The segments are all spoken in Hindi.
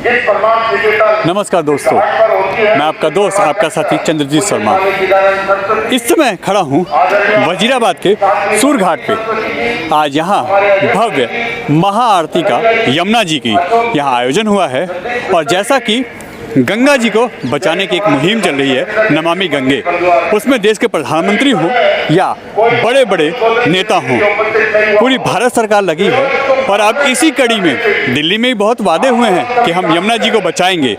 नमस्कार दोस्तों, मैं आपका दोस्त, आपका साथी चंद्रजीत शर्मा। इस समय खड़ा हूँ वजीराबाद के सूरघाट पे। आज यहाँ भव्य महाआरती का यमुना जी की यहाँ आयोजन हुआ है और जैसा कि गंगा जी को बचाने की एक मुहिम चल रही है, नमामि गंगे, उसमें देश के प्रधानमंत्री हों या बड़े बड़े नेता हों, पूरी भारत सरकार लगी है। और अब इसी कड़ी में दिल्ली में ही बहुत वादे हुए हैं कि हम यमुना जी को बचाएंगे,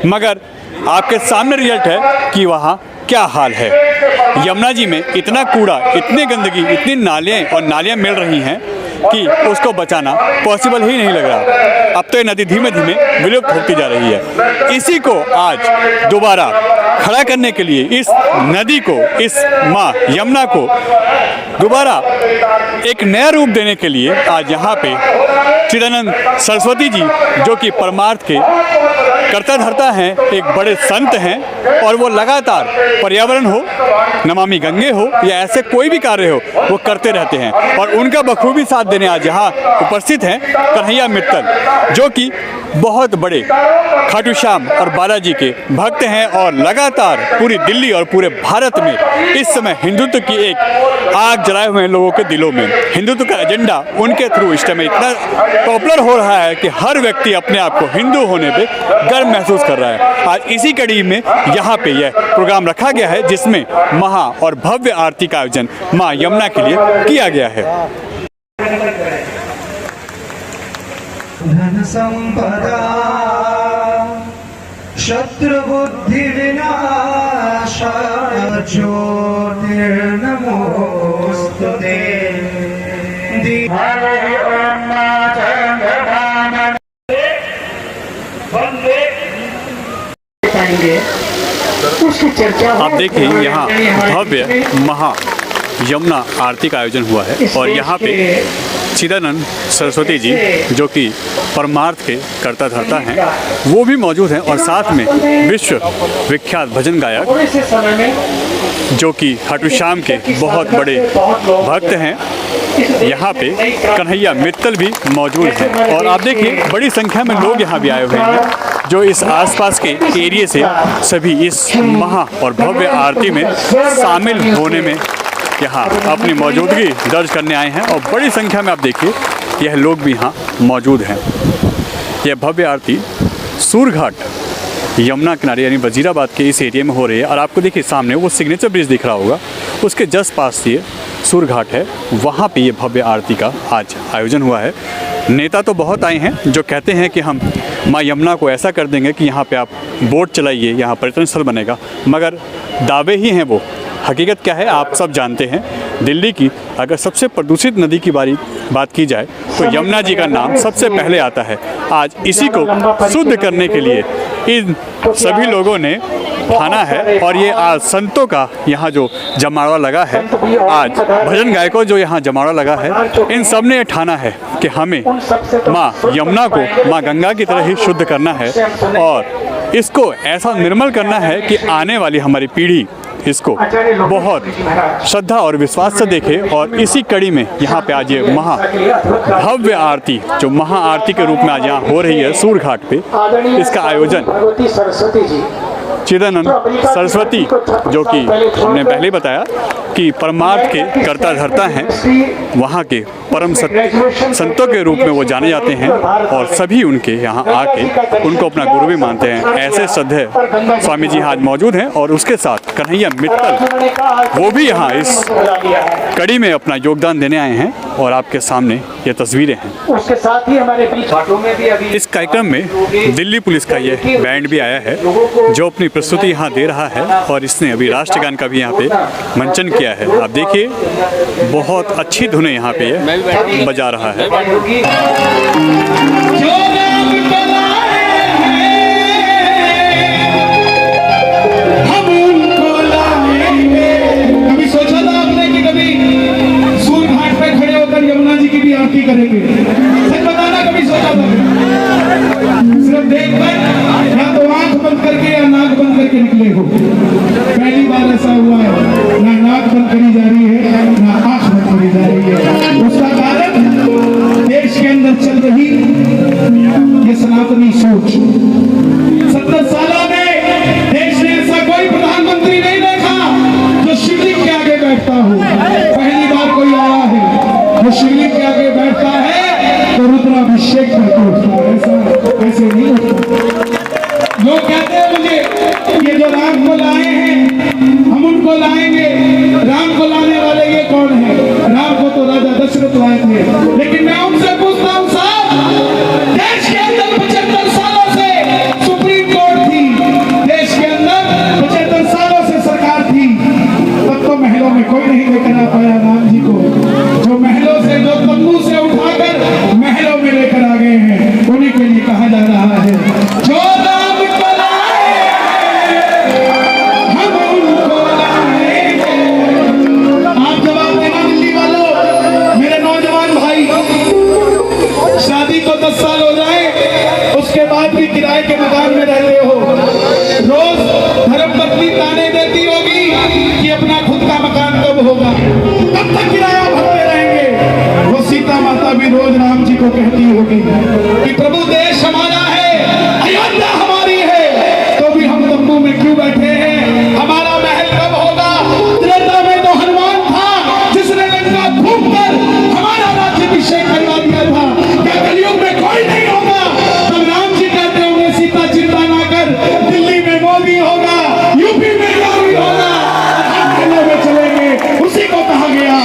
मगर आपके सामने रिजल्ट है कि वहाँ क्या हाल है। यमुना जी में इतना कूड़ा, इतनी गंदगी, इतनी नालियाँ मिल रही हैं कि उसको बचाना पॉसिबल ही नहीं लग रहा। अब तो ये नदी धीमे धीमे विलुप्त होती जा रही है। इसी को आज दोबारा खड़ा करने के लिए, इस नदी को, इस माँ यमुना को दोबारा एक नया रूप देने के लिए आज यहाँ पे चिदानंद सरस्वती जी, जो कि परमार्थ के कर्ता धर्ता हैं, एक बड़े संत हैं और वो लगातार पर्यावरण हो, नमामि गंगे हो या ऐसे कोई भी कार्य हो, वो करते रहते हैं। और उनका बखूबी साथ देने आज यहाँ उपस्थित हैं कन्हैया मित्तल, जो कि बहुत बड़े खाटू श्याम और बालाजी के भक्त हैं और लगातार पूरी दिल्ली और पूरे भारत में इस समय हिंदुत्व की एक आग जलाए हुए हैं लोगों के दिलों में। हिंदुत्व का एजेंडा उनके थ्रू इस समय इतना पॉपुलर हो रहा है कि हर व्यक्ति अपने आप को हिंदू होने पे गर्व महसूस कर रहा है। आज इसी कड़ी में यहाँ पे यह प्रोग्राम रखा गया है, जिसमें महा और भव्य आरती का आयोजन माँ यमुना के लिए किया गया है। धन संपदा शत्रु बुद्धि विनाशा ज्योतिर्नमोस्तुते। आप देखिए यहाँ भव्य महा यमुना आरती का आयोजन हुआ है और यहाँ पे चिदानंद सरस्वती जी, जो कि परमार्थ के कर्ता धर्ता हैं, वो भी मौजूद हैं और साथ में विश्व विख्यात भजन गायक, जो कि खाटू श्याम के बहुत बड़े भक्त हैं, यहाँ पे कन्हैया मित्तल भी मौजूद हैं। और आप देखिए बड़ी संख्या में लोग यहाँ भी आए हुए हैं, जो इस आसपास के एरिया से सभी इस महा और भव्य आरती में शामिल होने में यहाँ अपनी मौजूदगी दर्ज करने आए हैं। और बड़ी संख्या में आप देखिए यह लोग भी यहाँ मौजूद हैं। यह भव्य आरती सूरघाट यमुना किनारे यानी वजीराबाद के इस एरिया में हो रही है। और आपको देखिए सामने वो सिग्नेचर ब्रिज दिख रहा होगा, उसके जस्ट पास ये सूरघाट है, वहाँ पे ये भव्य आरती का आज आयोजन हुआ है। नेता तो बहुत आए हैं जो कहते हैं कि हम माँ यमुना को ऐसा कर देंगे कि यहाँ पे आप बोट चलाइए, यहाँ पर्यटन स्थल बनेगा, मगर दावे ही हैं वो। हकीकत क्या है आप सब जानते हैं। दिल्ली की अगर सबसे प्रदूषित नदी की बात की जाए तो यमुना जी का नाम सबसे पहले आता है। आज इसी को शुद्ध करने के लिए इन सभी लोगों ने ठाना है और ये आज संतों का यहाँ जो जमावड़ा लगा है, आज भजन गायकों जो यहाँ जमावड़ा लगा है, इन सब ने ठाना है कि हमें माँ यमुना को माँ गंगा की तरह ही शुद्ध करना है और इसको ऐसा निर्मल करना है कि आने वाली हमारी पीढ़ी इसको बहुत श्रद्धा और विश्वास से देखे। और इसी कड़ी में यहाँ पे आज ये महा भव्य आरती, जो महा आरती के रूप में आज यहाँ हो रही है सूरघाट पे, इसका आयोजन चिदानंद सरस्वती, जो कि हमने पहले ही बताया कि परमार्थ के कर्ता धर्ता हैं, वहाँ के परम संतों के रूप में वो जाने जाते हैं और सभी उनके यहाँ आके उनको अपना गुरु भी मानते हैं। ऐसे श्रद्धेय स्वामी जी आज मौजूद हैं और उसके साथ कन्हैया मित्तल, वो भी यहाँ इस कड़ी में अपना योगदान देने आए हैं और आपके सामने ये तस्वीरें हैं। उसके साथ ही हमारे बीच में भी अभी इस कार्यक्रम में दिल्ली पुलिस का ये बैंड भी आया है, जो अपनी प्रस्तुति यहाँ दे रहा है और इसने अभी राष्ट्रगान का भी यहाँ पे मंचन किया है। आप देखिए बहुत अच्छी धुनें यहाँ पे ये बजा रहा है। कभी सोचा था आपने कि कभी सूरघाट पे खड़े होकर यमुना जी की भी आरती करेंगे? सच बताना, कभी सोचा था? सिर्फ देखकर या तो आंख बंद करके या नाक बंद करके निकले हो। पहली बार ऐसा हुआ है, ना नाक बंद करी जा रही है ना आंख बंद करी जा रही है। उसका कारण देश के अंदर चल रही ये सनातनी सोच, रोज राम जी को कहती होगी कि प्रभु देश हमारा है, अयोध्या हमारी है, तो भी हम तंबू में क्यों बैठे हैं? हमारा महल कब होगा? त्रेता में तो हनुमान था जिसने लंका फूंक कर हमारा राज्याभिषेक करवा दिया था। क्या कलयुग में कोई नहीं होगा? तब राम जी कहते होंगे सीता चिंता ना कर, दिल्ली में मोदी होगा, यूपी में योगी होगा, हम महलों में चलेंगे। उसी को कहा गया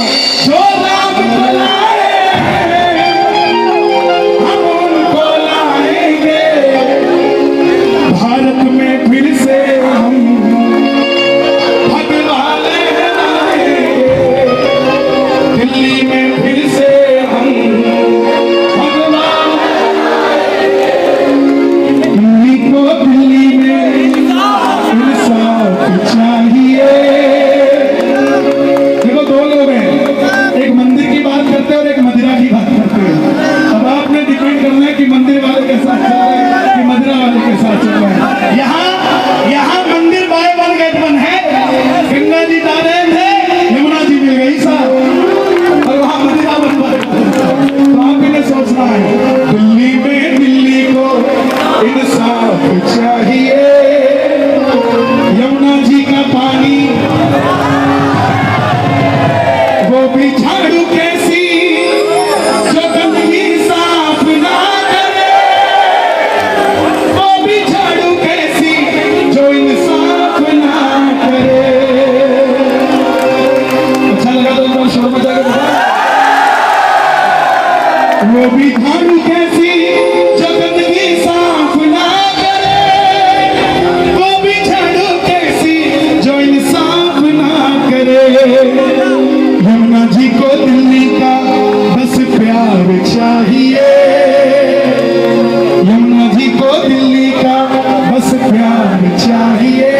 जो राम को लाए हम उनको लाएंगे, भारत में फिर से हम भगवाले लाएंगे, दिल्ली में फिर से हम भगवान, दिल्ली को दिल्ली में इंसाफ चाहिए। देखो दो लोग हैं, एक मंदिर की बात करते हैं और एक मदिरा की बात करते हैं। अब आपने डिपेंड करना है कि मंदिर वाले के साथ चल रहे हैं कि मदिरा वाले के साथ चल रहे हैं। यहाँ मंदिर बाय वन गेट वन है, गंगा जी जा रहे थे, यमुना जी मिल गई साहब, और वहाँ मदिरा बन पा। तो आप इन्हें सोचना है दिल्ली में दिल्ली को इंसाफ चाहिए, यमुना जी का पानी वो भी झाड़ू कैसी जो गंदगी साफ ना करे, वो भी झाड़ू कैसी जो इंसाफ ना करे। अच्छा लगा तो एकदम शोर मचा के बताओ। वो भी झाड़ू कैसी जो गंदगी साफ ना करे, वो भी झाड़ू कैसी जो इंसाफ ना करे। यमुना जी को दिल्ली का बस प्यार चाहिए, यमुना जी को दिल्ली का बस प्यार चाहिए,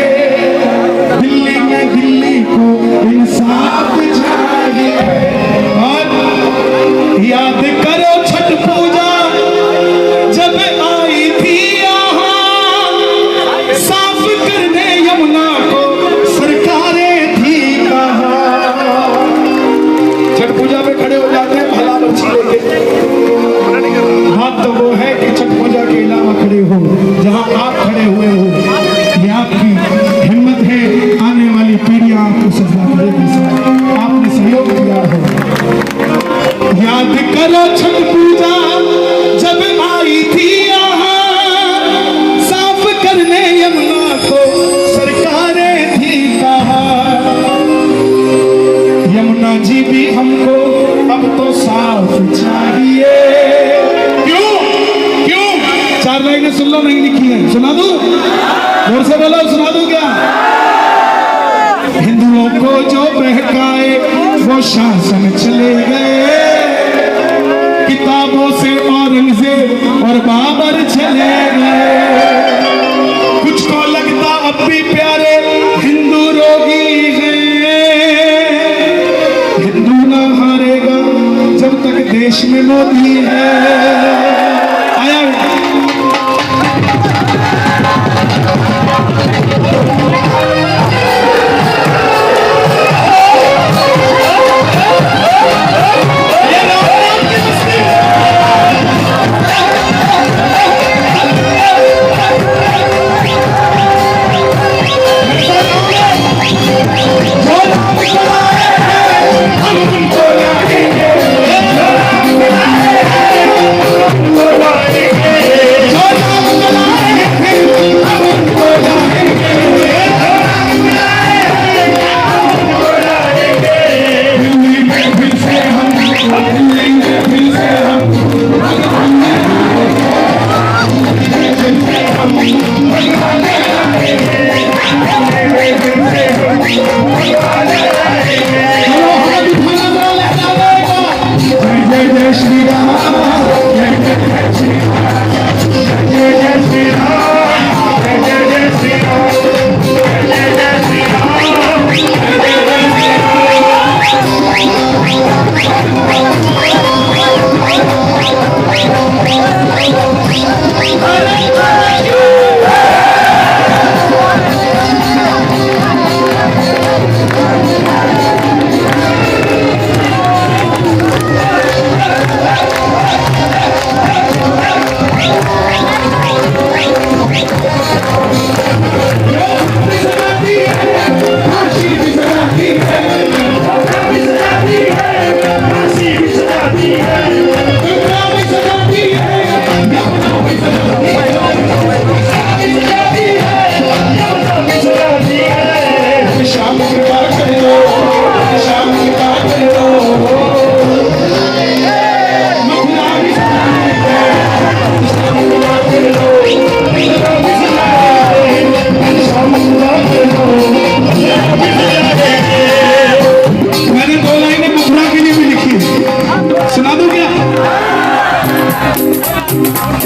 दिल्ली में दिल्ली को इंसाफ चाहिए। और याद करो छठ पूजा जब आई थी यहाँ, साफ करने यमुना को सरकारें थी कहाँ। छठ पूजा पे खड़े हो जाते हैं भला बच्ची लेके, बात तो वो है कि छठ पूजा के अलावा खड़े हो जहां आप खड़े हुए हो। ये आपकी हिम्मत है, आने वाली पीढ़ियां आपको सजा करेगी सर, आपने सहयोग किया है। याद करो छठ पूजा जब आई थी यहाँ, साफ करने यमुना को सरकारें थी कहाँ। यमुना जी भी हमको अब तो साफ चाहिए। क्यों क्यों? चार लाइनें सुन लो, नहीं लिखी है, सुना दूं? जोर से बोलो, सुना दूं क्या? हिंदुओं को जो बहकाए वो शासन चले गए, किताबों से औरंगजेब और बाबर चले गए। कुछ को लगता अब भी प्यारे हिंदू रोगी हैं, हिंदू ना हारेगा जब तक देश में मोदी है। आया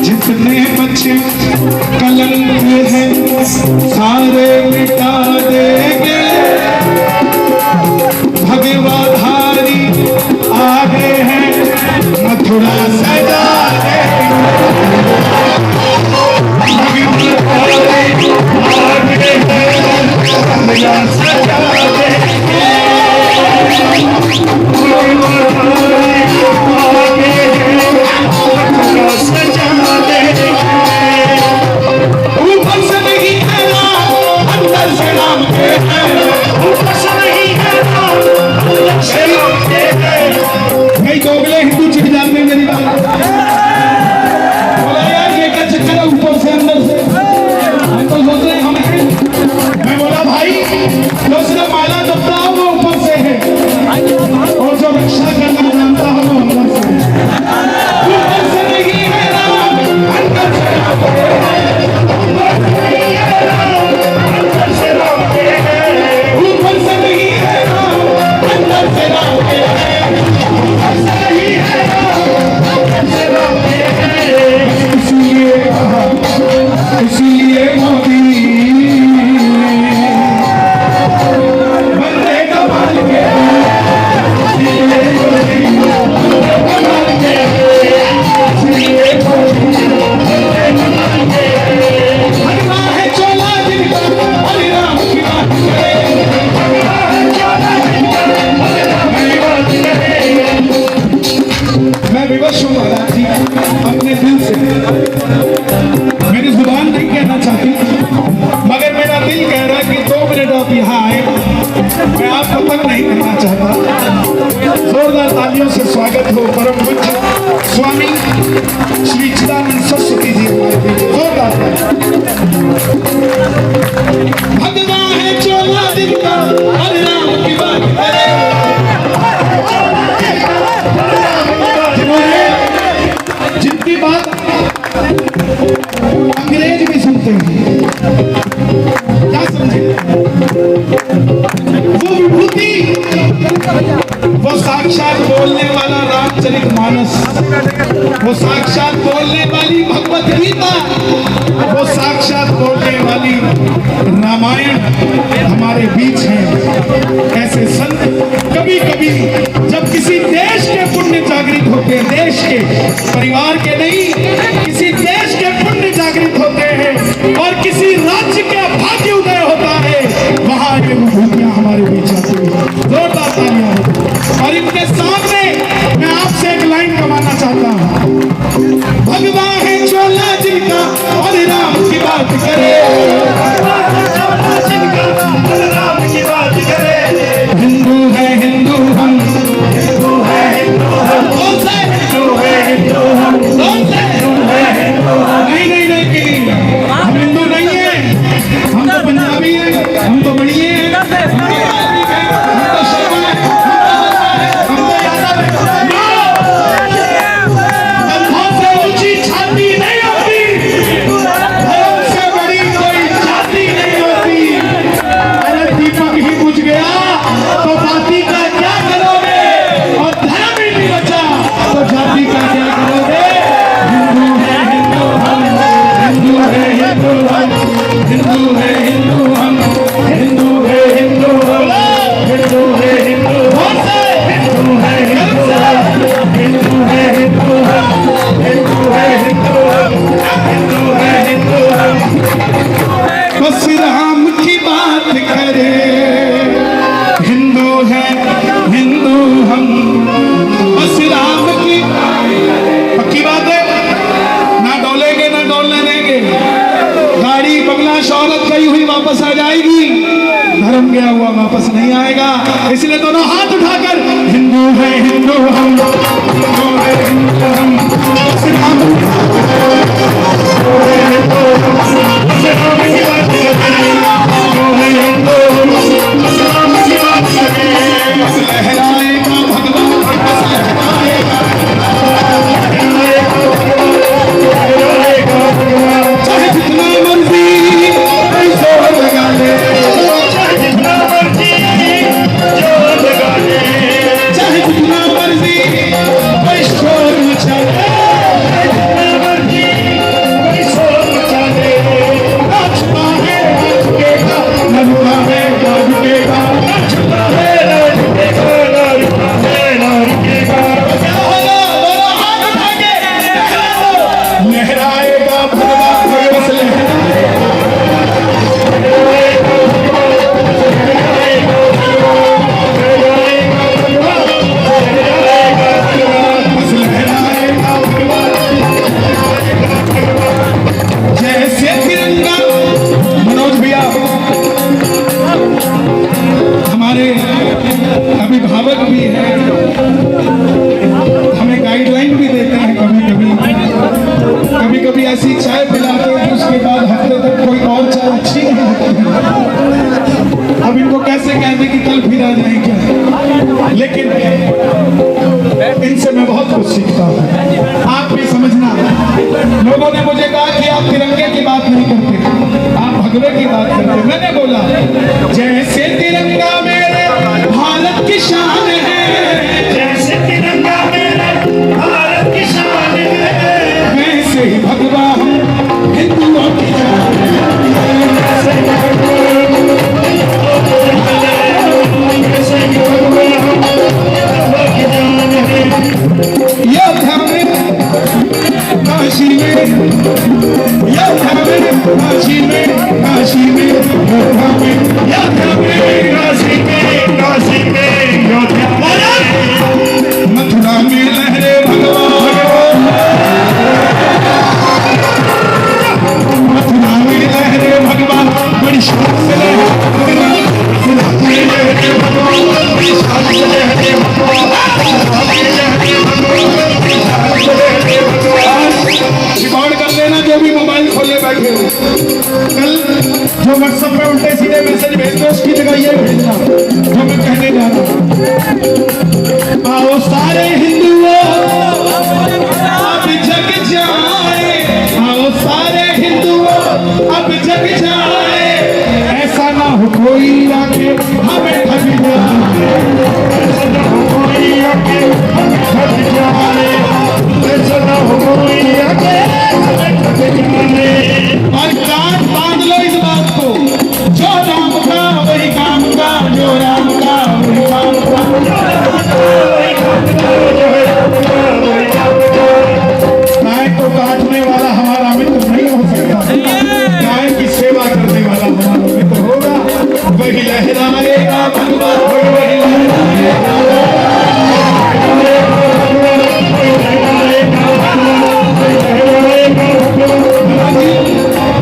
जितने बच्चे कलंक हैं सारे मिटा देंगे, भगवाधारी आगे हैं मथुरा सजा देंगे, भगवाधारी आगे हैं मथुरा सजा देंगे, ऊपर से नहीं है राम अंदर से राम के हैं, ऊपर से नहीं है राम अंदर से राम के हैं। कई दोगले हिंदू चिढ़ जाते हैं मेरी बात, बोला यार ये क्या चक्कर है ऊपर से अंदर से, हम तो सोच रहे हम हैं। मैं बोला भाई जो सिर्फ माला जपता हो वो ऊपर से है, और जो रक्षा करना जानता हो वो अंदर से है। ऊपर से नहीं है राम अंदर से राम के हैं, ऊपर से नहीं है राम अंदर से राम के हैं, ऊपर से नहीं है राम अंदर से राम के हैं, ऊपर से नहीं है राम अंदर से राम के हैं। इसलिए कहा, इसलिए मोदी बंदे कमाल के, इसलिए मोदी कमाल के, इसलिए मोदी कमाल के। भगवा है चोला जिनका हरि राम की बात करे, भगवा है चोला जिनका हरि राम की बात करे। मैं विवश हूँ महाराज जी अपने दिल से, मेरी जुबान नहीं कहना चाहती, मगर मेरा दिल कह रहा है कि 2 मिनट आप यहाँ आए, मैं आपको तक नहीं करना चाहता। जोरदार तालियों से स्वागत हो परम पूज्य स्वामी श्री चिदानंद सरस्वती जी हमारे बीच, जोरदार भगवा है चोला जिनका हरि राम की बात करे, जिनकी बात अंग्रेज भी सुनते हैं, क्या समझे? वो विभूति, वो साक्षात बोलने वाला रामचरितमानस, वो साक्षात बोलने वाली भगवत गीता, वो साक्षात बोलने वाली रामायण हमारे बीच है। ऐसे संत कभी कभी जब किसी देश के पुण्य जागृत होते हैं, देश के परिवार के नहीं, किसी देश के पुण्य जागृत होते हैं और किसी राज्य का भाग्य उदय होता है, वहां ये विभूतियां हमारे बीच आती हैं। जोरदार तालियां हो। और इनके सामने मैं आपसे एक लाइन कमाना चाहता हूं, भगवा है चोला जिनका हरि राम की बात करे, हिंदू है हिंदू हम, हिंदू है हिंदू हम, कौन सा हिंदू है हिंदू हम, कौन सा हिंदू है हिंदू हम। नहीं नहीं नहीं, हम हिंदू नहीं है, हम तो पंजाबी हैं, हम तो बड़ी हैं, हम तो यादव हैं, हम तो शर्मा हैं, हम तो यादव हैं। कंधों से ऊंची छाती नहीं होती, धर्म से बड़ी कोई जाति नहीं होती। अरे दीपक ही बुझ गया तो बाती का क्या करोगे, और धर्म ही नहीं बचा तो जाति का क्या करोगे। हिंदू है हिंदू हम, हिंदू है हिंदू हम, हिंदू है हिंदू हम, हिंदू है हिंदू हम, हिंदू है हिंदू हम, हिंदू है हिंदू हम, हिंदू है हिंदू हम, हिंदू है हिंदू हम, हिंदू है हिंदू हम। बस राम की बात करे, हिंदू है हिंदू हम, बस राम की पक्की बात है, ना डोलेंगे ना डोलने देंगे। गाड़ी बंगला शौहरत गई हुई वापस आ जाएगी, धर्म गया हुआ वापस नहीं आएगा। इसलिए दोनों हाथ उठाकर हिंदू है हिंदू हम, हिंदू है हिंदू हम, बस राम की बात करें, हिंदू है हिंदू हम, बस राम की बात करें। बस लहराएगा भगवान, बस लहराएगा, चाहे जितना मर्जी जोर लगा ले, चाहे जितना मर्जी जोर लगा ले, चाहे जितना मर्जी कुछ सीखता हूँ। आप भी समझना, लोगों ने मुझे कहा कि आप तिरंगे की बात नहीं करते, आप भगवे की बात करते। मैंने बोला जैसे तिरंगा मेरे भारत की शान है, जैसे तिरंगा मेरे भारत की शान है, वैसे ही भगवा हम हिंदुओं की जान काशी में, योद्धा में काशी में, काशी में योद्धा में, योद्धा में काशी में, काशी में योद्धा मथुरा में लहरे भगवान, मथुरा में लहरे भगवान, बड़ी शान से लहरे भगवान, बड़ी शान से लहरे रिकॉर्ड कर लेना जो भी मोबाइल खोले बैठे हो। कल जो व्हाट्सएप पे उल्टे सीधे मैसेज भेजते हो उसकी जगह ये भेजना जो मैं कहने जा रहा हूँ। आओ सारे हिंदुओं अब जग जाए, आओ सारे हिंदुओं अब जग जाए, ऐसा ना हो कोई आके हमें ठग जाए, ऐसा न हो कोई आके हमें ठग जाए, ऐसा न हो कोई आके हमें ठग जाए। और काट बांध लो इस बात को, जो राम का वही काम का, जो राम का वही काम का। गाय को काटने वाला हमारा मित्र नहीं हो सकता, गाय की सेवा करने वाला हमारा मित्र होगा, वही लहराएगा भगवा, वही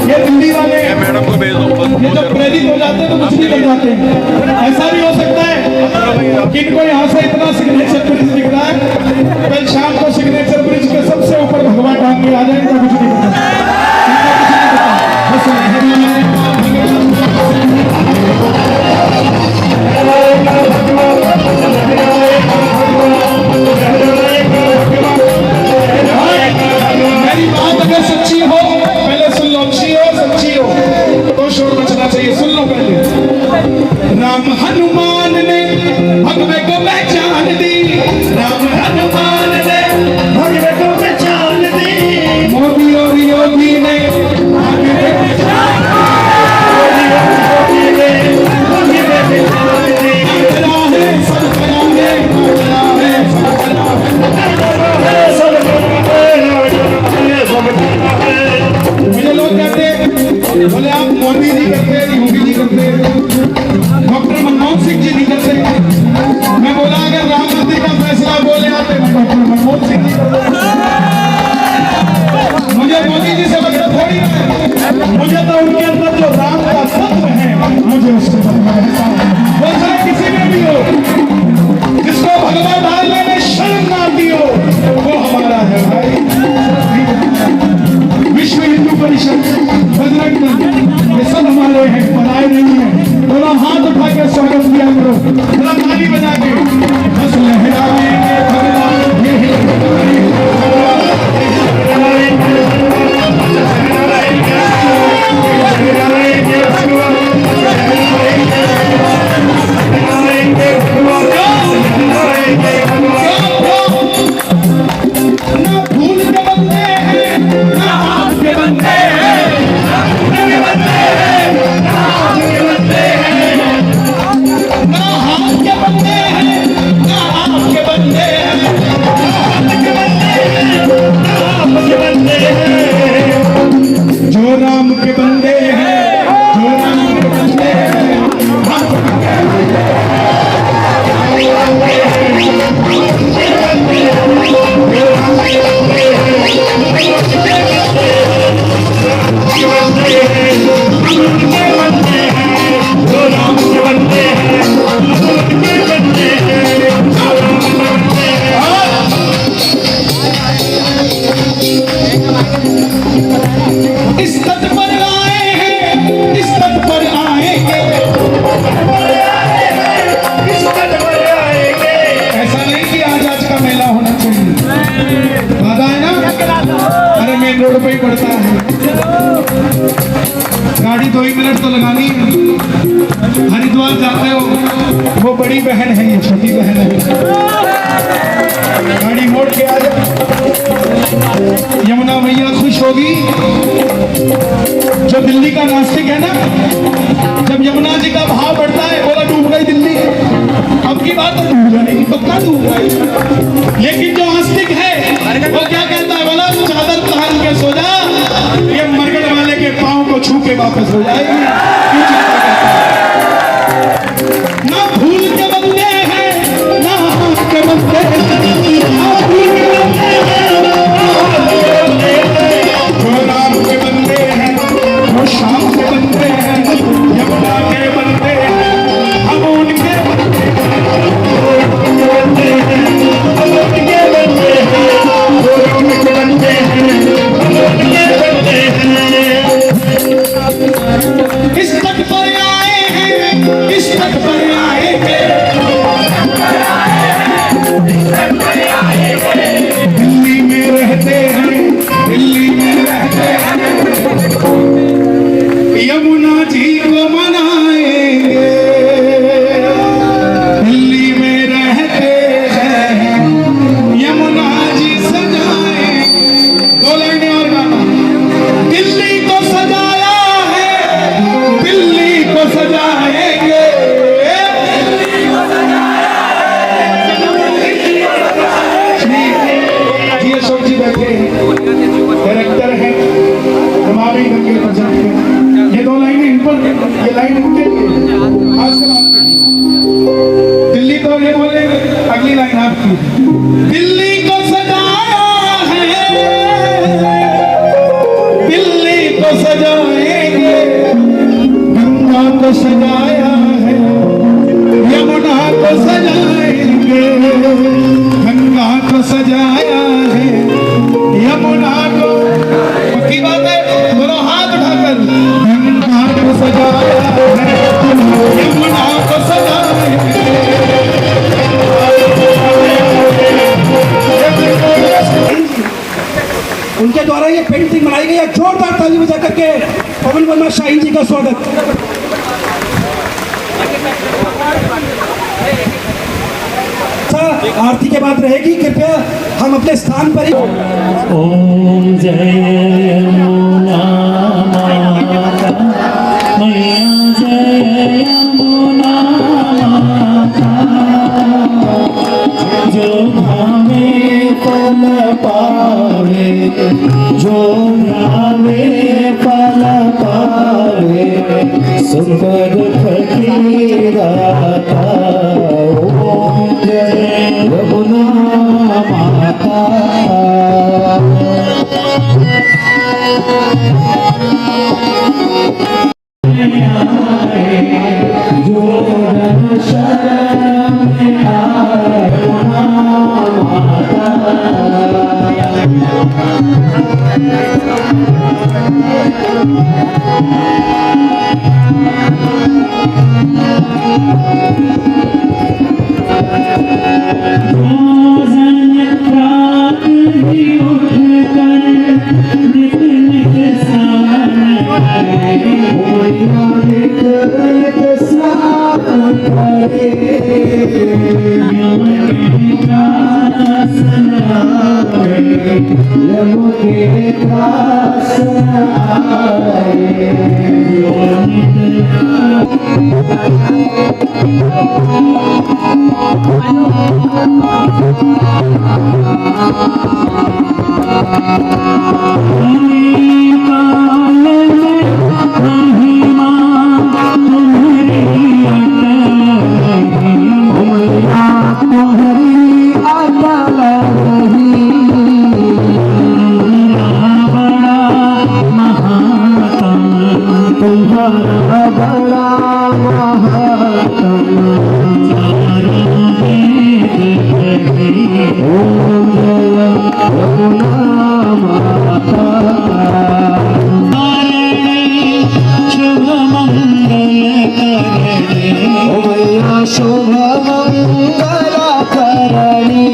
ये दिल्ली वाले मैडम को भेज दो। ये जब प्रेरित हो जाते हैं तो कुछ भी कर जाते हैं। ऐसा भी हो सकता है कि इनको यहाँ से इतना सिग्नेचर ब्रिज दिख रहा है, कल शाम को सिग्नेचर ब्रिज के सबसे ऊपर भगवान टांग के आ जाएंगे, कुछ नहीं पता, बस मेरी बात अगर सच्ची हो, पहले सुन लो, अच्छी हो सच्ची हो तो शोर मचना चाहिए। सुन लो पहले, राम हनुमान ने भगवे को पहचान दी, राम हनुमान ने भगवे को पहचान दी, मोदी और योगी ने भगवे को पहचान दी, कला है सब कला है, कला है सब कला है। मुझे लोग कहते हैं, बोले आप मोदी जी करते, योगी जी करते, डॉक्टर मनमोहन सिंह जी नहीं करते। मैं बोला अगर राम मंदिर का फैसला बोले आते मैं डॉक्टर मनमोहन सिंह जी करते। मुझे मोदी जी से मतलब थोड़ी है, मुझे तो उनके अंदर जो राम का सत्व है मुझे उससे मतलब है। वो चाहे किसी में भी हो, जिसको भगवान डालने में शर्म ना आती हो, वो हमारा है भाई। विश्व हिंदू परिषद, बजरंग दल, ये सब हमारे हैं, बनाए नहीं है। दोनों हाथ उठा के स्वागत किया करो, थोड़ा ताली बजा के, बस लहराएंगे भगवान, ये ही ना भूल के बंदे हैं, ना हाथ के बंदे हैं, ना हाथ के बंदे हैं, ना हाथ के बंदे हैं, ना हाथ के बंदे हैं, ना हाथ के बंदे हैं, ना हाथ के बंदे हैं, जो राम के बंदे हैं, जो राम के बंदे हैं, इस तट पर आए बाधा है ना? अरे मेन रोड पे ही पड़ता है, गाड़ी 2 ही मिनट तो लगानी है। हरिद्वार जाते हो, वो बड़ी बहन है, ये छोटी बहन है, गाड़ी मोड़ के आ जाए, यमुना मैया खुश होगी। जो दिल्ली का नास्तिक है ना, जब यमुना जी का भाव बढ़ता है, बोला डूब गई दिल्ली, अब की बात तो डूब जाएगी, पक्का डूब गई। लेकिन जो आस्तिक है वो क्या कहता है, बोला चादर तान के सो जा, ये मरगड़ वाले के पांव को छू के वापस हो जाएगी। क्यों चिंता करता है? ना भूल के बंदे हैं, ना हाथ के बंदे हैं, ना भूल के बंदे हैं, जो राम के बंदे हैं, वो शाम के बंदे हैं, यमुना के बंदे हैं, हम उनके बंदे हैं, उनके बंदे हैं, उनके बंदे हैं। इस तक पर आए हैं, इस तक पर आए हैं, दिल्ली में रहते हैं, दिल्ली में रहते हैं, यमुना जी को मनाएंगे, दिल्ली में रहते हैं, यमुना जी सजाएंगे। 2 लाइनें और गाना। दिल्ली को सजाया है, दिल्ली को सजाएंगे, जी अशोक जी बैठे हैं, डायरेक्टर हैं नमामि गंगे प्रोजेक्ट के। ये 2 लाइनें इन पर, ये लाइन इनके लिए आजकल आपके लिए। दिल्ली तो ये बोले, अगली लाइन आपकी। दिल्ली को सजाया है, दिल्ली को सजाएंगे, गंगा को सजाया है, यमुना को सजाएंगे, गंगा को सजाया है, यमुना को, पक्की बात है, दोनों हाथ उठाकर, गंगा को सजाया है, यमुना को सजाया है। उनके द्वारा ये पेंटिंग बनाई गई है। जोरदार ताली बजा करके पवन वर्मा शाहीन जी का स्वागत। आरती के बाद रहेगी, कृपया हम अपने स्थान पर ही। ओम जय यमुना माता, मैया जय यमुना माता, जो भावे फल पावे, जो भावे फल पावे, सुख दुख की दाता। ओम जय यमुना माता। जो रन शरण में आए, माता शुभ मंगल करणी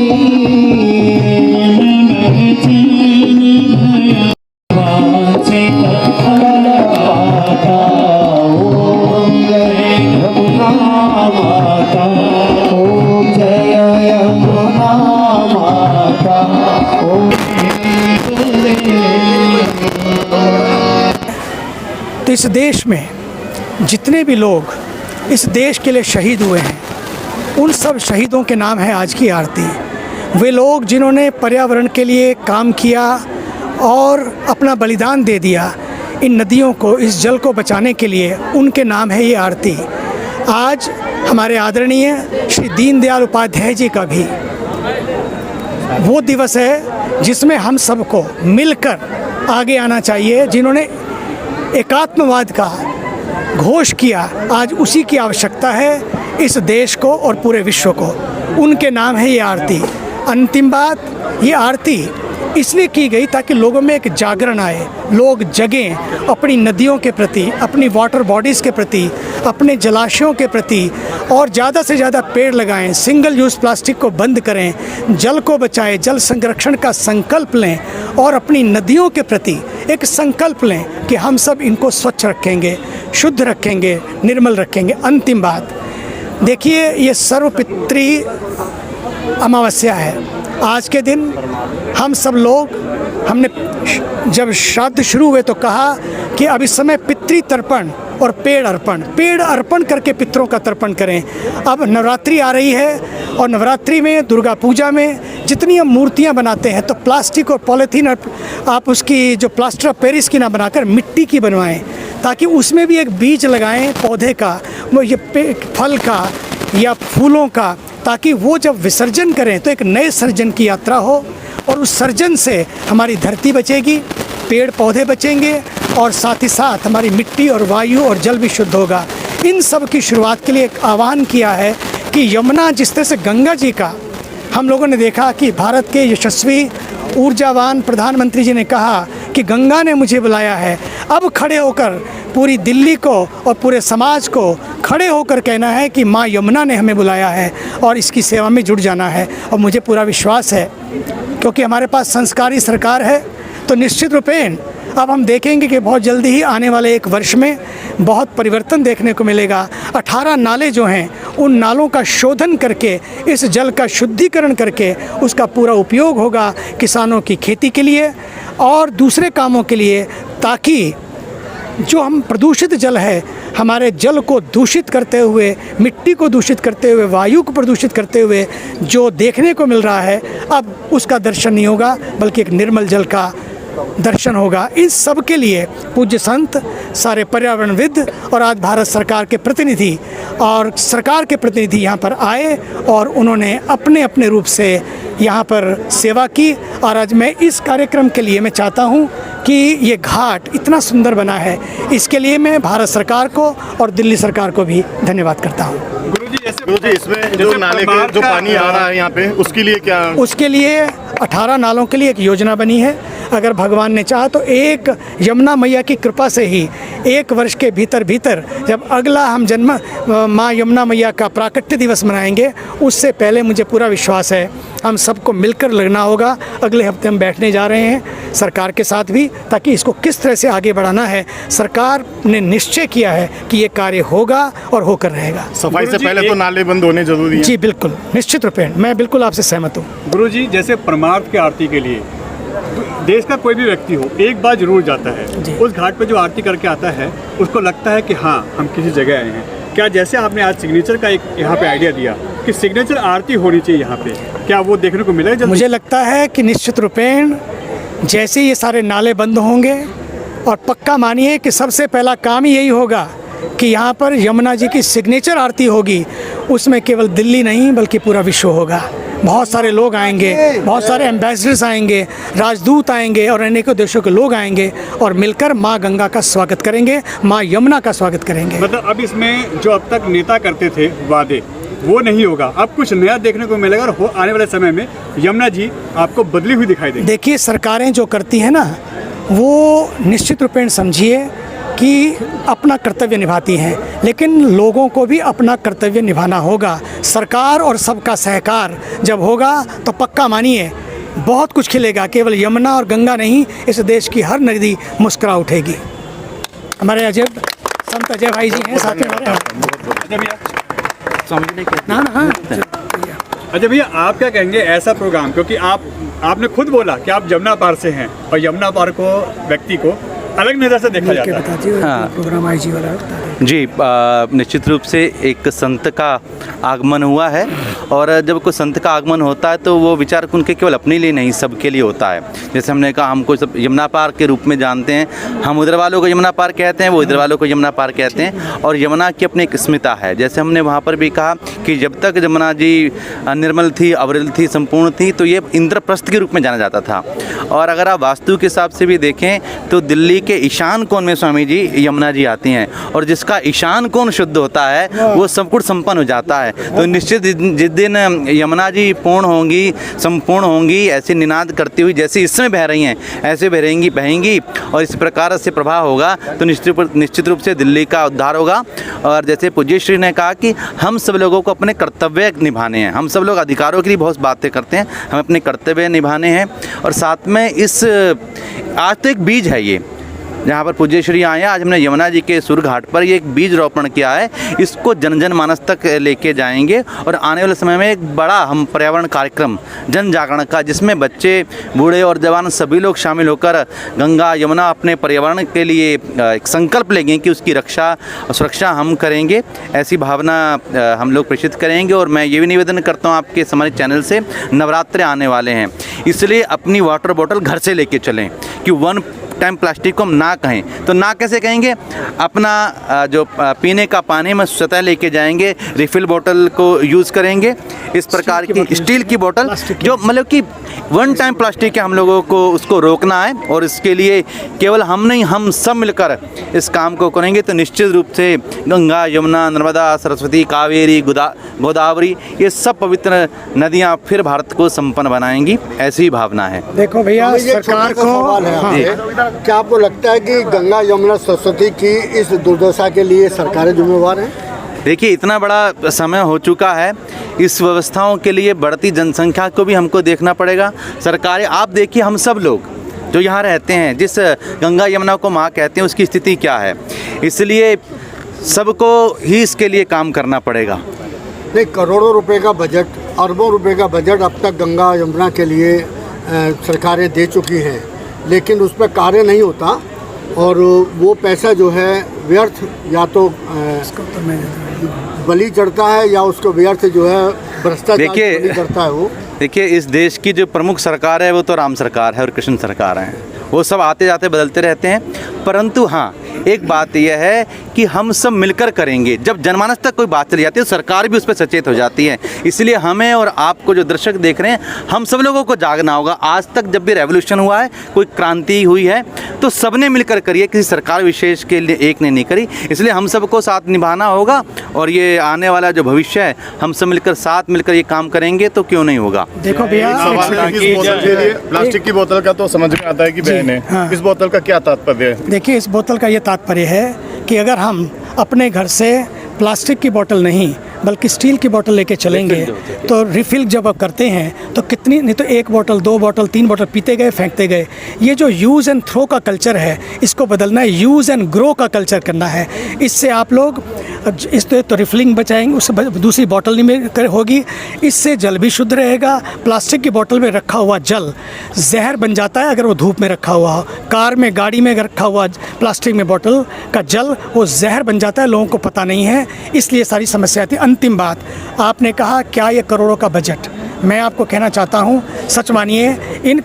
माता तो इस देश में जितने भी लोग इस देश के लिए शहीद हुए हैं, उन सब शहीदों के नाम है आज की आरती। वे लोग जिन्होंने पर्यावरण के लिए काम किया और अपना बलिदान दे दिया, इन नदियों को, इस जल को बचाने के लिए, उनके नाम है ये आरती। आज हमारे आदरणीय श्री दीनदयाल उपाध्याय जी का भी वो दिवस है जिसमें हम सबको मिलकर आगे आना चाहिए। जिन्होंने एकात्मवाद का घोष किया, आज उसी की आवश्यकता है इस देश को और पूरे विश्व को। उनके नाम है ये आरती। अंतिम बात, ये आरती इसलिए की गई ताकि लोगों में एक जागरण आए, लोग जगें अपनी नदियों के प्रति, अपनी वाटर बॉडीज़ के प्रति, अपने जलाशयों के प्रति, और ज़्यादा से ज़्यादा पेड़ लगाएं, सिंगल यूज़ प्लास्टिक को बंद करें, जल को बचाएं, जल संरक्षण का संकल्प लें और अपनी नदियों के प्रति एक संकल्प लें कि हम सब इनको स्वच्छ रखेंगे, शुद्ध रखेंगे, निर्मल रखेंगे। अंतिम बात देखिए, ये सर्वपितृ अमावस्या है। आज के दिन हम सब लोग, हमने जब श्राद्ध शुरू हुए तो कहा कि अब इस समय पितृ तर्पण और पेड़ अर्पण करके पितरों का तर्पण करें। अब नवरात्रि आ रही है और नवरात्रि में, दुर्गा पूजा में जितनी हम मूर्तियां बनाते हैं तो प्लास्टिक और पॉलीथीन, आप उसकी जो प्लास्टर ऑफ पेरिस की ना बनाकर मिट्टी की बनवाएं, ताकि उसमें भी एक बीज लगाएं पौधे का, वो ये फल का या फूलों का, ताकि वो जब विसर्जन करें तो एक नए सर्जन की यात्रा हो और उस सर्जन से हमारी धरती बचेगी, पेड़ पौधे बचेंगे और साथ ही साथ हमारी मिट्टी और वायु और जल भी शुद्ध होगा। इन सब की शुरुआत के लिए एक आह्वान किया है कि यमुना, जिस तरह से गंगा जी का हम लोगों ने देखा कि भारत के यशस्वी ऊर्जावान प्रधानमंत्री जी ने कहा कि गंगा ने मुझे बुलाया है, अब खड़े होकर पूरी दिल्ली को और पूरे समाज को खड़े होकर कहना है कि माँ यमुना ने हमें बुलाया है और इसकी सेवा में जुट जाना है। और मुझे पूरा विश्वास है, क्योंकि हमारे पास संस्कारी सरकार है, तो निश्चित रूपेण अब हम देखेंगे कि बहुत जल्दी ही आने वाले एक वर्ष में बहुत परिवर्तन देखने को मिलेगा। 18 नाले जो हैं, उन नालों का शोधन करके, इस जल का शुद्धिकरण करके उसका पूरा उपयोग होगा किसानों की खेती के लिए और दूसरे कामों के लिए, ताकि जो हम प्रदूषित जल है, हमारे जल को दूषित करते हुए, मिट्टी को दूषित करते हुए, वायु को प्रदूषित करते हुए जो देखने को मिल रहा है, अब उसका दर्शन नहीं होगा, बल्कि एक निर्मल जल का दर्शन होगा। इस सब के लिए पूज्य संत, सारे पर्यावरणविद और आज भारत सरकार के प्रतिनिधि और सरकार के प्रतिनिधि यहाँ पर आए और उन्होंने अपने अपने रूप से यहाँ पर सेवा की। और आज मैं इस कार्यक्रम के लिए मैं चाहता हूँ कि ये घाट इतना सुंदर बना है, इसके लिए मैं भारत सरकार को और दिल्ली सरकार को भी धन्यवाद करता हूँ। गुरुजी, इसमें जो नाले का जो पानी आ रहा है यहाँ पे, उसके लिए क्या? उसके लिए 18 नालों के लिए एक योजना बनी है। अगर भगवान ने चाहा तो एक यमुना मैया की कृपा से ही 1 वर्ष के भीतर जब अगला हम माँ यमुना मैया का प्राकट्य दिवस मनाएंगे, उससे पहले मुझे पूरा विश्वास है हम सबको मिलकर लगना होगा। अगले हफ्ते हम बैठने जा रहे हैं सरकार के साथ भी, ताकि इसको किस तरह से आगे बढ़ाना है। सरकार ने निश्चय किया है कि ये कार्य होगा और होकर रहेगा। सफाई से पहले तो नाले बंद होने जरूरी है। जी बिल्कुल, निश्चित रूपेण मैं बिल्कुल आपसे सहमत हूँ। गुरुजी, जैसे परमार्थ की आरती के लिए देश का कोई भी व्यक्ति हो, एक बार जरूर जाता है उस घाट पे, जो आरती करके आता है उसको लगता है कि हाँ, हम किसी जगह आए हैं। क्या जैसे आपने आज सिग्नेचर का एक यहाँ पे आइडिया दिया कि सिग्नेचर आरती होनी चाहिए यहाँ पे, क्या वो देखने को मिलेगा? मुझे लगता है कि निश्चित रूपेण जैसे ये सारे नाले बंद होंगे, और पक्का मानिए कि सबसे पहला काम यही होगा कि यहाँ पर यमुना जी की सिग्नेचर आरती होगी। उसमें केवल दिल्ली नहीं बल्कि पूरा विश्व होगा। बहुत सारे लोग आएंगे, बहुत सारे एम्बेसडर्स आएंगे, राजदूत आएंगे और अनेकों देशों के लोग आएंगे और मिलकर माँ गंगा का स्वागत करेंगे, माँ यमुना का स्वागत करेंगे। मतलब अब इसमें जो अब तक नेता करते थे वादे, वो नहीं होगा, अब कुछ नया देखने को मिलेगा और आने वाले समय में यमुना जी आपको बदली हुई दिखाई देगी। देखिए, सरकारें जो करती हैं ना, वो निश्चित रूपेण समझिए कि अपना कर्तव्य निभाती हैं, लेकिन लोगों को भी अपना कर्तव्य निभाना होगा। सरकार और सबका सहकार जब होगा तो पक्का मानिए बहुत कुछ खिलेगा। केवल यमुना और गंगा नहीं, इस देश की हर नदी मुस्कुरा उठेगी। हमारे अजय संत अजय भाई जी हैं साथ में हमारे। ना हाँ अच्छा भैया, आप क्या कहेंगे ऐसा प्रोग्राम, क्योंकि आपने खुद बोला कि आप यमुना पार से हैं और यमुना पार को व्यक्ति को अलग नज़र से देखा जाता है। बताती हाँ। प्रोग्राम आईजी वाला बता दें। जी, निश्चित रूप से एक संत का आगमन हुआ है और जब कोई संत का आगमन होता है तो वो विचार उनके केवल अपने लिए नहीं, सबके लिए होता है। जैसे हमने कहा, हमको सब यमुना पार के रूप में जानते हैं, हम उधर वालों को यमुना पार कहते हैं, वो इधर वालों को यमुना पार कहते हैं, और यमुना की अपनी एक स्मिता है। जैसे हमने वहाँ पर भी कहा कि जब तक यमुना जी निर्मल थी, अविरल थी, संपूर्ण थी, तो ये इंद्रप्रस्थ के रूप में जाना जाता था। और अगर आप वास्तु के हिसाब से भी देखें तो दिल्ली के ईशान कोण में स्वामी जी यमुना जी आती हैं, और जिसका ईशान कोण शुद्ध होता है वो सब कुछ संपन्न हो जाता है। तो निश्चित जिस दिन यमुना जी पूर्ण होंगी, संपूर्ण होंगी, ऐसे निनाद करती हुई जैसे इस समय बह रही हैं, ऐसे बहेंगी और इस प्रकार से प्रभाव होगा तो निश्चित रूप से दिल्ली का उद्धार होगा। और जैसे पूज्य श्री ने कहा कि हम सब लोगों को अपने कर्तव्य निभाने हैं, हम सब लोग अधिकारों के लिए बहुत बातें करते हैं, हमें अपने कर्तव्य निभाने हैं। और साथ में आज तो एक बीज है ये, जहाँ पर पूज्य श्री आए हैं, आज हमने यमुना जी के सुर घाट पर ये एक बीज रोपण किया है, इसको जन जन मानस तक लेके जाएंगे। और आने वाले समय में एक बड़ा हम पर्यावरण कार्यक्रम जन जागरण का, जिसमें बच्चे, बूढ़े और जवान सभी लोग शामिल होकर गंगा यमुना अपने पर्यावरण के लिए एक संकल्प लेंगे कि उसकी रक्षा और सुरक्षा हम करेंगे, ऐसी भावना हम लोग प्रेषित करेंगे। और मैं ये भी निवेदन करता हूँ आपके हमारे चैनल से, नवरात्रे आने वाले हैं, इसलिए अपनी वाटर बॉटल घर से लेके चलें कि वन टाइम प्लास्टिक को हम ना कहें। तो ना कैसे कहेंगे, अपना जो पीने का पानी में स्वतः लेके जाएंगे, रिफिल बोतल को यूज़ करेंगे, इस प्रकार की स्टील की बोतल, जो मतलब कि वन टाइम प्लास्टिक है, हम लोगों को उसको रोकना है। और इसके लिए केवल हम नहीं, हम सब मिलकर इस काम को करेंगे तो निश्चित रूप से गंगा, यमुना, नर्मदा, सरस्वती, कावेरी, गोदावरी, ये सब पवित्र नदियाँ फिर भारत को संपन्न बनाएंगी, ऐसी भावना है। देखो भैया, सरकार को क्या आपको लगता है कि गंगा, यमुना, सरस्वती की इस दुर्दशा के लिए सरकारें जिम्मेवार हैं? देखिए, इतना बड़ा समय हो चुका है, इस व्यवस्थाओं के लिए बढ़ती जनसंख्या को भी हमको देखना पड़ेगा। सरकारें, आप देखिए, हम सब लोग जो यहाँ रहते हैं, जिस गंगा यमुना को माँ कहते हैं, उसकी स्थिति क्या है, इसलिए सबको ही इसके लिए काम करना पड़ेगा। नहीं, करोड़ों रुपए का बजट, अरबों रुपए का बजट अब तक गंगा यमुना के लिए सरकारें दे चुकी हैं, लेकिन उस पर कार्य नहीं होता और वो पैसा जो है व्यर्थ या तो बलि चढ़ता है या उसको व्यर्थ जो है भ्रष्टाचार बलि चढ़ता है। वो देखिए, इस देश की जो प्रमुख सरकार है वो तो राम सरकार है और कृष्ण सरकार है, वो सब आते जाते बदलते रहते हैं, परंतु हाँ, एक बात यह है कि हम सब मिलकर करेंगे। जब जनमानस तक कोई बात चली जाती है तो सरकार भी उस पर सचेत हो जाती है। इसलिए हमें और आपको जो दर्शक देख रहे हैं, हम सब लोगों को जागना होगा। आज तक जब भी रेवोल्यूशन हुआ है, कोई क्रांति हुई है, तो सबने मिलकर करिए, किसी सरकार विशेष के लिए एक ने नहीं करी। इसलिए हम सबको साथ निभाना होगा और ये आने वाला जो भविष्य है, हम सब मिलकर साथ मिलकर ये काम करेंगे तो क्यों नहीं होगा। देखो भैया, प्लास्टिक की बोतल का तो समझ में आता है कि बहन है, हाँ। इस बोतल का क्या तात्पर्य है? देखिए, इस बोतल का ये तात्पर्य है कि अगर हम अपने घर से प्लास्टिक की बोतल नहीं बल्कि स्टील की बोतल लेके चलेंगे तो रिफ़िल जब आप करते हैं तो कितनी, नहीं तो एक बोतल, दो बोतल, तीन बोतल पीते गए, फेंकते गए। ये जो यूज़ एंड थ्रो का कल्चर है, इसको बदलना है, यूज़ एंड ग्रो का कल्चर करना है। इससे आप लोग इस तो रिफिलिंग बचाएंगे, उससे दूसरी बोतल नहीं होगी, इससे जल भी शुद्ध रहेगा। प्लास्टिक की बोतल में रखा हुआ जल जहर बन जाता है अगर वो धूप में रखा हुआ हो। कार में, गाड़ी में अगर रखा हुआ प्लास्टिक में बोतल का जल, वो जहर बन जाता है, लोगों को पता नहीं है, इसलिए सारी समस्या आती है। अंतिम बात, आपने कहा क्या ये करोड़ों का बजट, मैं आपको कहना चाहता हूँ, सच मानिए,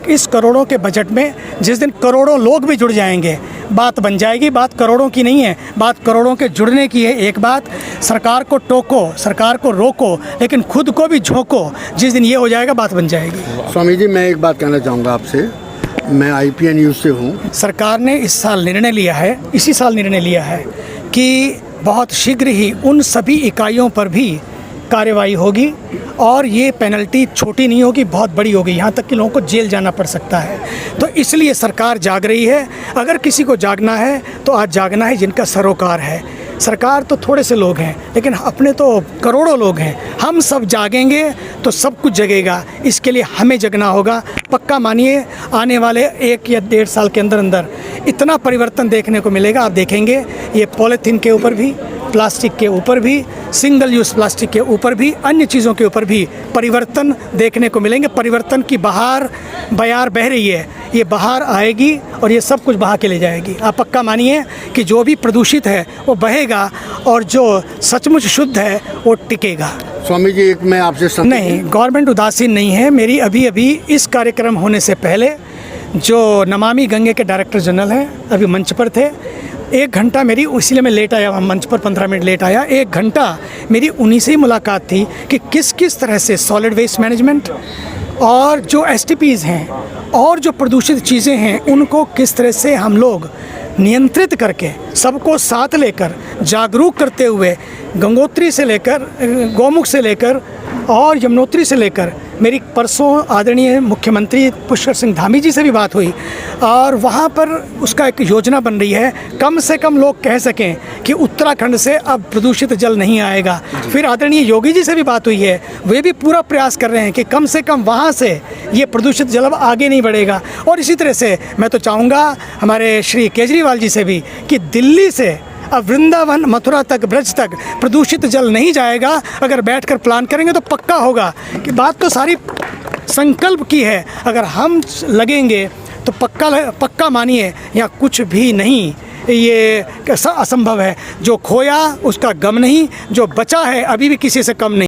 इस करोड़ों के बजट में जिस दिन करोड़ों लोग भी जुड़ जाएंगे, बात बन जाएगी। बात करोड़ों की नहीं है, बात करोड़ों के जुड़ने की है। एक बात, सरकार को टोको, सरकार को रोको, लेकिन खुद को भी झोंको। जिस दिन ये हो जाएगा, बात बन जाएगी। स्वामी जी, मैं एक बात कहना चाहूँगा आपसे, मैं IPN न्यूज़ से हूँ। सरकार ने इस साल निर्णय लिया है, इसी साल निर्णय लिया है कि बहुत शीघ्र ही उन सभी इकाइयों पर भी कार्रवाई होगी और ये पेनल्टी छोटी नहीं होगी, बहुत बड़ी होगी, यहाँ तक कि लोगों को जेल जाना पड़ सकता है। तो इसलिए सरकार जाग रही है। अगर किसी को जागना है तो आज जागना है जिनका सरोकार है। सरकार तो थोड़े से लोग हैं, लेकिन अपने तो करोड़ों लोग हैं। हम सब जागेंगे तो सब कुछ जगेगा, इसके लिए हमें जगना होगा। पक्का मानिए, आने वाले 1 या 1.5 साल के अंदर अंदर इतना परिवर्तन देखने को मिलेगा। आप देखेंगे, ये पॉलीथीन के ऊपर भी प्लास्टिक के ऊपर भी, सिंगल यूज़ प्लास्टिक के ऊपर भी, अन्य चीज़ों के ऊपर भी परिवर्तन देखने को मिलेंगे। परिवर्तन की बयार बह रही है, ये बहार आएगी और ये सब कुछ बहा के ले जाएगी। आप पक्का मानिए कि जो भी प्रदूषित है वो बहेगा और जो सचमुच शुद्ध है वो टिकेगा। स्वामी जी, एक मैं आपसे नहीं, गवर्नमेंट उदासीन नहीं है। मेरी अभी इस कार्यक्रम होने से पहले जो नमामि गंगे के डायरेक्टर जनरल हैं अभी मंच पर थे। 1 घंटा मेरी, इसलिए मैं लेट आया, मंच पर 15 मिनट लेट आया। 1 घंटा मेरी उन्हीं से ही मुलाकात थी कि किस तरह से सॉलिड वेस्ट मैनेजमेंट और जो STPs हैं और जो प्रदूषित चीज़ें हैं उनको किस तरह से हम लोग नियंत्रित करके सबको साथ लेकर जागरूक करते हुए गंगोत्री से लेकर, गौमुख से लेकर और यमुनोत्री से लेकर, मेरी परसों आदरणीय मुख्यमंत्री पुष्कर सिंह धामी जी से भी बात हुई और वहाँ पर उसका एक योजना बन रही है, कम से कम लोग कह सकें कि उत्तराखंड से अब प्रदूषित जल नहीं आएगा। फिर आदरणीय योगी जी से भी बात हुई है, वे भी पूरा प्रयास कर रहे हैं कि कम से कम वहाँ से ये प्रदूषित जल अब आगे नहीं बढ़ेगा। और इसी तरह से मैं तो चाहूँगा हमारे श्री केजरीवाल जी से भी कि दिल्ली से अब वृंदावन, मथुरा तक, ब्रज तक प्रदूषित जल नहीं जाएगा। अगर बैठकर प्लान करेंगे तो पक्का होगा कि बात तो सारी संकल्प की है, अगर हम लगेंगे तो पक्का मानिए यहाँ कुछ भी नहीं, ये असंभव है। जो खोया उसका गम नहीं, जो बचा है अभी भी किसी से कम नहीं।